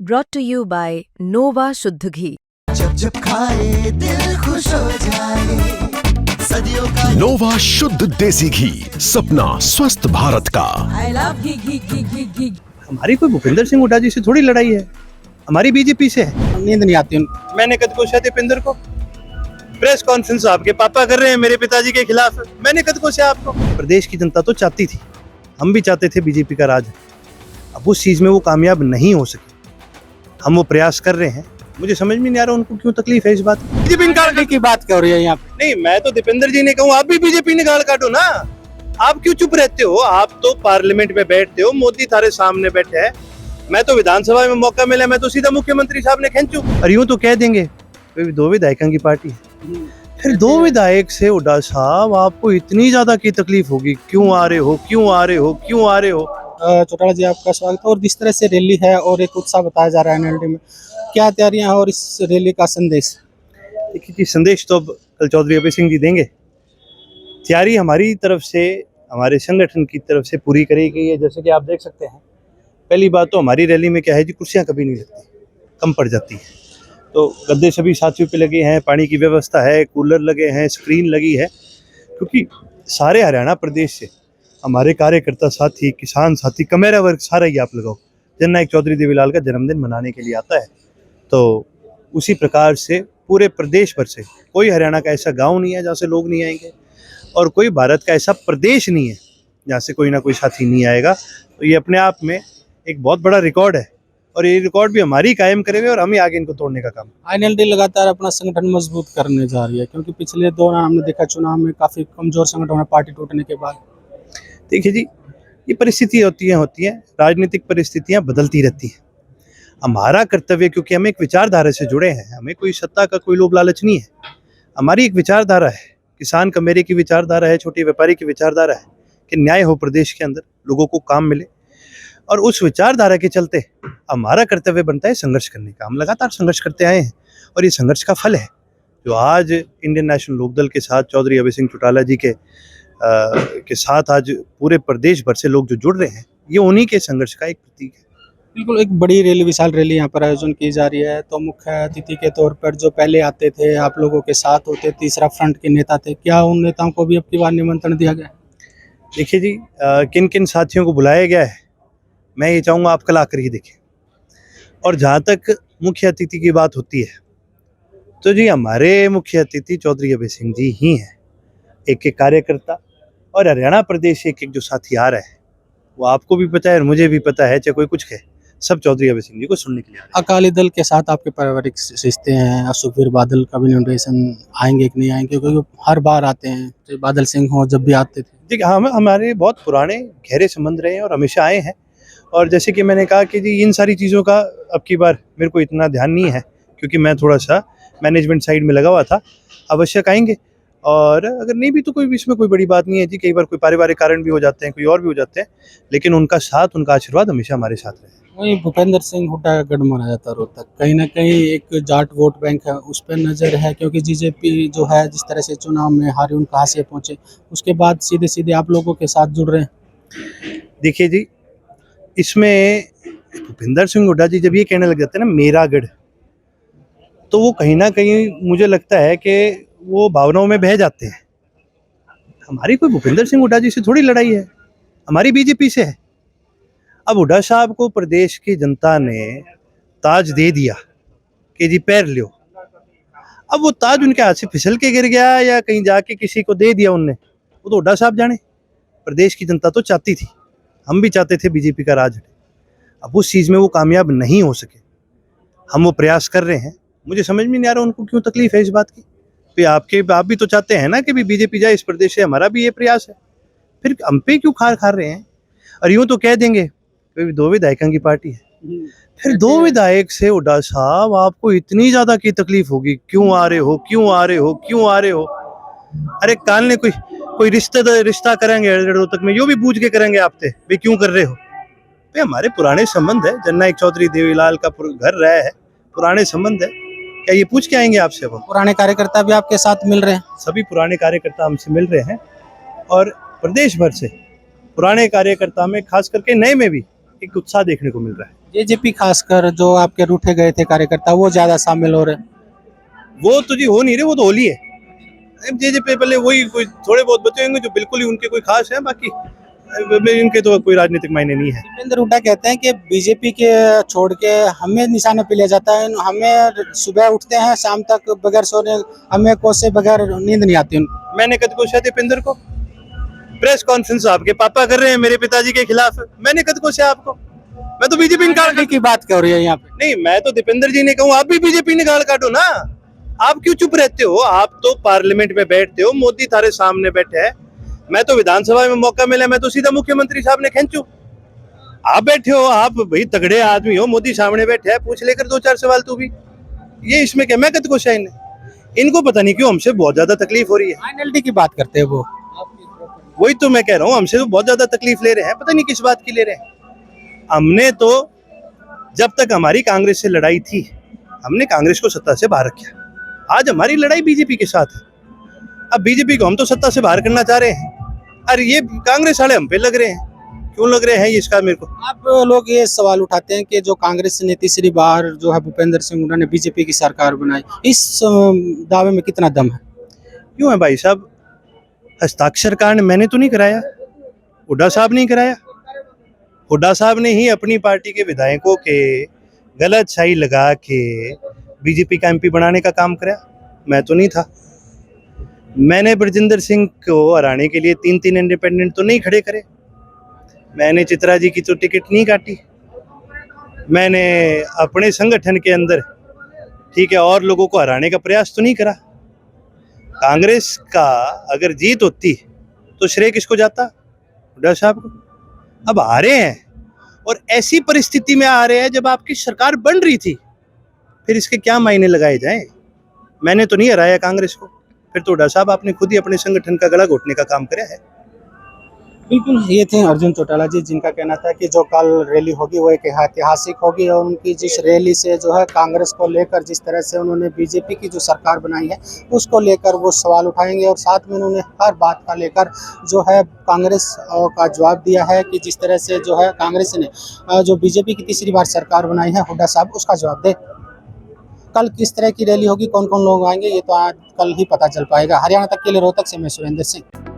brought to you by Nova शुद्ध घी। जब जब खाए दिल खुश हो जाए, सदियों का नोवा शुद्ध देसी घी, सपना स्वस्थ भारत का। I love घी घी घी घी घी। हमारी कोई भूपेंद्र सिंह हुड्डा जी से थोड़ी लड़ाई है, हमारी बीजेपी से है। नींद नहीं आती उनको। मैंने कद कोशा दीपेंद्र को प्रेस कॉन्फ्रेंस आपके पापा कर रहे हैं मेरे पिताजी के खिलाफ, मैंने कद कोशा आपको। प्रदेश की जनता तो चाहती थी, हम भी चाहते थे बीजेपी का राज, अब उस चीज में वो कामयाब नहीं हो सके। हम वो प्रयास कर रहे हैं, मुझे समझ में नहीं आ रहा उनको क्यों तकलीफ है इस बात की। बीजेपी निकालने की बात कर रही है यहाँ पे। नहीं, मैं तो दीपेंद्र जी ने कहूँ आप भी बीजेपी निकाल काटो ना। आप क्यों चुप रहते हो? आप तो पार्लियामेंट में बैठते हो, मोदी थारे सामने बैठे हैं। मैं तो विधानसभा में मौका मिला, मैं तो सीधा मुख्यमंत्री साहब ने खींचू। और यूं तो कह देंगे दो विधायकों की पार्टी है, फिर दो विधायक से हुड्डा साहब आपको इतनी ज्यादा की तकलीफ होगी, क्यों आ रहे हो, क्यों आ रहे हो, क्यों आ रहे हो? चौटाला जी आपका स्वागत है। और जिस तरह से रैली है और एक उत्साह बताया जा रहा है एनएलडी में, क्या तैयारियां हैं और इस रैली का संदेश? देखिए जी, संदेश तो अब कल चौधरी अभय सिंह जी देंगे। तैयारी हमारी तरफ से, हमारे संगठन की तरफ से पूरी करी गई है। जैसे कि आप देख सकते हैं, पहली बात तो हमारी रैली में क्या है जी, कुर्सियां कभी नहीं लगती, कम पड़ जाती हैं। तो गद्दे सभी साथियों पे लगे हैं, पानी की व्यवस्था है, कूलर लगे हैं, स्क्रीन लगी है, क्योंकि सारे हरियाणा प्रदेश से हमारे कार्यकर्ता साथी, किसान साथी, कमेरा वर्ग सारा ही आप लगाओ जननायक चौधरी देवीलाल का जन्मदिन मनाने के लिए आता है। तो उसी प्रकार से पूरे प्रदेश भर से, कोई हरियाणा का ऐसा गांव नहीं है जहाँ से लोग नहीं आएंगे, और कोई भारत का ऐसा प्रदेश नहीं है जहाँ से कोई ना कोई साथी नहीं आएगा। तो ये अपने आप में एक बहुत बड़ा रिकॉर्ड है, और ये रिकॉर्ड भी हमारी कायम करेंगे और हम ही आगे इनको तोड़ने का काम। एनएलडी लगातार अपना संगठन मजबूत करने जा रही है, क्योंकि पिछले दौरान हमने देखा चुनाव में काफी कमजोर संगठन है पार्टी टूटने के बाद। देखिए जी, ये परिस्थितियाँ होती हैं, राजनीतिक परिस्थितियाँ बदलती रहती हैं। हमारा कर्तव्य, क्योंकि हम एक विचारधारा से जुड़े हैं, हमें कोई सत्ता का कोई लोभ लालच नहीं है। हमारी एक विचारधारा है, किसान कमेरे की विचारधारा है, छोटे व्यापारी की विचारधारा है कि न्याय हो प्रदेश के अंदर, लोगों को काम मिले। और उस विचारधारा के चलते हमारा कर्तव्य बनता है संघर्ष करने का। हम लगातार संघर्ष करते आए हैं, और ये संघर्ष का फल है जो आज इंडियन नेशनल लोकदल के साथ चौधरी अभय सिंह चौटाला जी के साथ आज पूरे प्रदेश भर से लोग जो जुड़ रहे हैं, ये उन्हीं के संघर्ष का एक प्रतीक है। बिल्कुल, एक बड़ी रैली, विशाल रैली यहाँ पर आयोजन की जा रही है। तो मुख्य अतिथि के तौर पर जो पहले आते थे, आप लोगों के साथ होते, तीसरा फ्रंट के नेता थे, क्या उन नेताओं को भी अब की बार निमंत्रण दिया गया? देखिए जी, किन किन साथियों को बुलाया गया है, मैं ये चाहूँगा आप कल आकर ही देखें। और जहाँ तक मुख्य अतिथि की बात होती है, तो जी हमारे मुख्य अतिथि चौधरी अभय सिंह जी ही हैं। एक एक कार्यकर्ता और हरियाणा प्रदेश से एक एक जो साथी आ रहा है, वो आपको भी पता है और मुझे भी पता है, चाहे कोई कुछ कहे, सब चौधरी अभय सिंह जी को सुनने के लिए आ रहे हैं। अकाली दल के साथ आपके पारिवारिक रिश्ते हैं, सुखबीर बादल का भी नोटिफिकेशन आएंगे कि नहीं आएंगे? क्योंकि वो हर बार आते हैं, चाहे बादल सिंह हो, जब भी आते थे। देखिए, हमारे बहुत पुराने गहरे संबंध रहे हैं और हमेशा आए हैं। और जैसे कि मैंने कहा कि जी इन सारी चीज़ों का अब की बार मेरे को इतना ध्यान नहीं है, क्योंकि मैं थोड़ा सा मैनेजमेंट साइड में लगा हुआ था। आवश्यक आएंगे, और अगर नहीं भी तो कोई इसमें कोई बड़ी बात नहीं है जी। कई बार कोई पारिवारिक कारण भी हो जाते हैं, कोई और भी हो जाते हैं, लेकिन उनका साथ, उनका आशीर्वाद हमेशा हमारे साथ रहे। वही भूपेंद्र सिंह हुड्डा का गढ़ माना जाता है रोहतक, कहीं ना कहीं एक जाट वोट बैंक है, उस पर नज़र है, क्योंकि बीजेपी जो है जिस तरह से चुनाव में हारी, उन कहाँ से पहुँचे, उसके बाद सीधे सीधे आप लोगों के साथ जुड़ रहे हैं। देखिए जी, इसमें भूपेंद्र सिंह हुड्डा जी जब ये कहने लग जाते हैं ना मेरा गढ़, तो वो कहीं ना कहीं मुझे लगता है कि वो भावनाओं में बह जाते हैं। हमारी कोई भूपेंद्र सिंह हुड्डा जी से थोड़ी लड़ाई है, हमारी बीजेपी से है। अब हुड्डा साहब को प्रदेश की जनता ने ताज दे दिया कि जी पैर लो। अब वो ताज उनके हाथ से फिसल के गिर गया या कहीं जाके किसी को दे दिया उनने, वो तो हुड्डा साहब जाने। प्रदेश की जनता तो चाहती थी, हम भी चाहते थे बीजेपी का राज हटे, अब उस चीज़ में वो कामयाब नहीं हो सके। हम वो प्रयास कर रहे हैं, मुझे समझ में नहीं आ रहा उनको क्यों तकलीफ है इस बात की। आप भी तो चाहते हैं ना कि भी बीजेपी जाए इस प्रदेश से, हमारा भी ये प्रयास है, फिर हम पे क्यों खार रहे हैं? और यूं तो कह देंगे दो विधायकों की पार्टी है, फिर दो विधायक से हुड्डा साहब आपको इतनी ज्यादा की तकलीफ होगी, क्यों आ रहे हो, क्यों आ रहे हो, क्यों आ रहे हो? अरे काल ने कोई रिश्ता करेंगे रोहतक में, यो भी पूछ के करेंगे आपसे भाई क्यों कर रहे हो? भाई हमारे पुराने संबंध है, जननायक चौधरी देवीलाल का घर रहा है, पुराने संबंध है, क्या ये पूछ के आएंगे आपसे? वो पुराने कार्यकर्ता भी आपके साथ मिल रहे हैं? सभी पुराने कार्यकर्ता हमसे मिल रहे हैं, और प्रदेश भर से पुराने कार्यकर्ता में खास करके नए में भी एक उत्साह देखने को मिल रहा है। जेजेपी खासकर जो आपके रूठे गए थे कार्यकर्ता वो ज्यादा शामिल हो रहे हैं। वो तो जी हो नहीं रहे, वो तो होली है। जेजेपी पहले वही कोई थोड़े बहुत बचे होंगे जो बिल्कुल ही उनके कोई खास है, बाकी इनके तो कोई राजनीतिक मायने नहीं है। दीपेंद्र हुड्डा कहते हैं कि बीजेपी के छोड़ के हमें निशाने पे लिया जाता है, हमें सुबह उठते हैं शाम तक बगैर सोने, हमें कोसे बगैर नींद नहीं आती उनको। मैंने कद कोशा दीपेंद्र को? प्रेस कॉन्फ्रेंस आपके पापा कर रहे हैं मेरे पिताजी के खिलाफ, मैंने कद कोशा आपको? मैं तो बीजेपी निकाल की बात कर रही है यहाँ पे। नहीं, मैं तो दीपेंद्र जी ने कहूँ, आप भी बीजेपी निकाल काटो ना। आप क्यों चुप रहते हो? आप तो पार्लियामेंट में बैठते हो, मोदी थारे सामने बैठे है। मैं तो विधानसभा में मौका मिला, मैं तो सीधा मुख्यमंत्री साहब ने खींचू। आप बैठे हो, आप भाई तगड़े आदमी हो, मोदी सामने बैठे है, पूछ लेकर 2-4 सवाल तू भी। ये इसमें क्या मैं कद को शाइन इनको पता नहीं क्यों हमसे बहुत ज्यादा तकलीफ हो रही है। फाइनलिटी की बात करते हैं वो। वही तो मैं कह रहा हूँ, हमसे तो बहुत ज्यादा तकलीफ ले रहे हैं, पता नहीं किस बात की ले रहे हैं। हमने तो जब तक हमारी कांग्रेस से लड़ाई थी, हमने कांग्रेस को सत्ता से बाहर किया। आज हमारी लड़ाई बीजेपी के साथ है। अब बीजेपी को हम तो सत्ता से बाहर करना चाह रहे हैं, अरे ये कांग्रेस वाले हम पे लग रहे हैं। क्यों लग रहे हैं ये इसका मेरे को। आप लोग ये सवाल उठाते हैं कि जो कांग्रेस ने तीसरी बार जो है भूपेंद्र सिंह हुड्डा ने बीजेपी की सरकार बनाई, इस दावे में कितना दम है? क्यों है भाई साहब? हस्ताक्षर कारण मैंने तो नहीं कराया, हुड्डा साहब नहीं कराया। हुड्डा साहब ने ही अपनी पार्टी के विधायकों के गलत शाही लगा के बीजेपी का एमपी बनाने का काम कराया, मैं तो नहीं था। मैंने ब्रजेंद्र सिंह को हराने के लिए 3-3 इंडिपेंडेंट तो नहीं खड़े करे। मैंने चित्रा जी की तो टिकट नहीं काटी। मैंने अपने संगठन के अंदर ठीक है और लोगों को हराने का प्रयास तो नहीं करा। कांग्रेस का अगर जीत होती तो श्रेय किसको जाता? हुड्डा साहब को। अब हारे हैं और ऐसी परिस्थिति में आ रहे हैं जब आपकी सरकार बन रही थी, फिर इसके क्या मायने लगाए जाएं? मैंने तो नहीं हराया कांग्रेस को, फिर तो हुड्डा साहब आपने खुद ही अपने संगठन का गला घोटने का काम किया है। बिल्कुल, ये थे अर्जुन चौटाला जी, जिनका कहना था कि जो कल रैली होगी वो एक ऐतिहासिक होगी और उनकी जिस रैली से जो है कांग्रेस को लेकर जिस तरह से उन्होंने बीजेपी की जो सरकार बनाई है उसको लेकर वो सवाल उठाएंगे और साथ में उन्होंने हर बात का लेकर जो है कांग्रेस का जवाब दिया है कि जिस तरह से जो है कांग्रेस ने जो बीजेपी की तीसरी बार सरकार बनाई है हुड्डा साहब उसका जवाब दे। कल किस तरह की रैली होगी, कौन कौन लोग आएंगे, ये तो आज कल ही पता चल पाएगा। हरियाणा तक के लिए रोहतक से मैं सुरेंद्र सिंह।